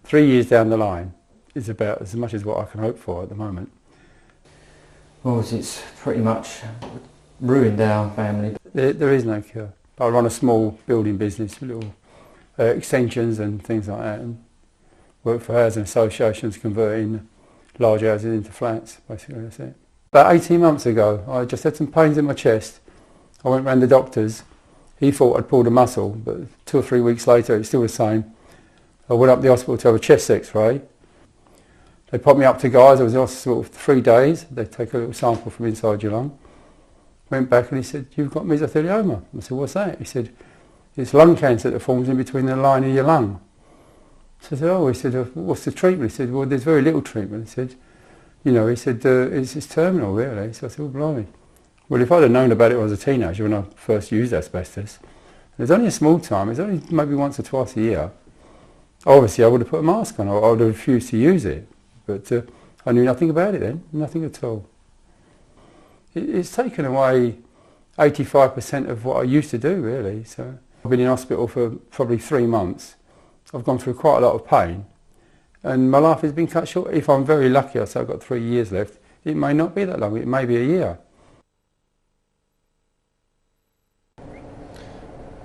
3 years down the line is about as much as what I can hope for at the moment. Well, it's pretty much ruined our family. There is no cure. I run a small building business, little extensions and things like that, and work for housing associations converting large houses into flats, basically, that's it. About 18 months ago, I just had some pains in my chest. I went round the doctors. He thought I'd pulled a muscle, but 2 or 3 weeks later it's still the same. I went up to the hospital to have a chest x-ray. They popped me up to guys. I was in hospital for 3 days. They take a little sample from inside your lung. Went back and he said, "You've got mesothelioma." I said, "What's that?" He said, "It's lung cancer that forms in between the line of your lung." So I said, "Oh," he said, "What's the treatment?" He said, "Well, there's very little treatment." He said, "It's terminal, really." So I said, "Oh, blimey." Well, if I'd have known about it when I was a teenager, when I first used asbestos, it's only a small time, it's only maybe once or twice a year, obviously I would have put a mask on, or I would have refused to use it. But I knew nothing about it then, nothing at all. It's taken away 85% of what I used to do, really. So I've been in hospital for probably 3 months. I've gone through quite a lot of pain, and my life has been cut short. If I'm very lucky, I say I've got 3 years left. It may not be that long, it may be a year.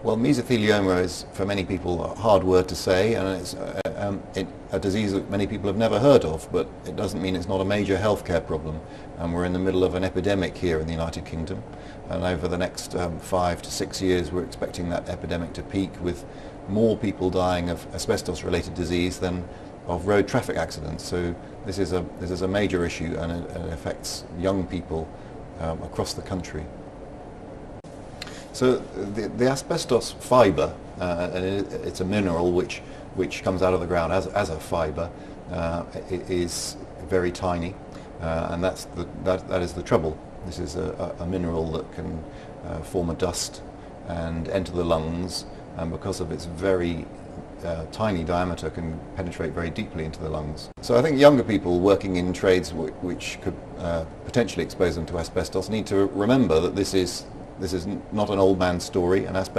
Well, mesothelioma is, for many people, a hard word to say, and it's a disease that many people have never heard of, but it doesn't mean it's not a major healthcare problem. And we're in the middle of an epidemic here in the United Kingdom, and over the next 5 to 6 years we're expecting that epidemic to peak, with more people dying of asbestos-related disease than of road traffic accidents. So this is a major issue, and it affects young people across the country. So the asbestos fibre, and it's a mineral which comes out of the ground as a fibre, is very tiny, and that is the trouble. This is a mineral that can form a dust and enter the lungs, and because of its very tiny diameter can penetrate very deeply into the lungs. So I think younger people working in trades which could potentially expose them to asbestos need to remember that this is not an old man's story, and asbestos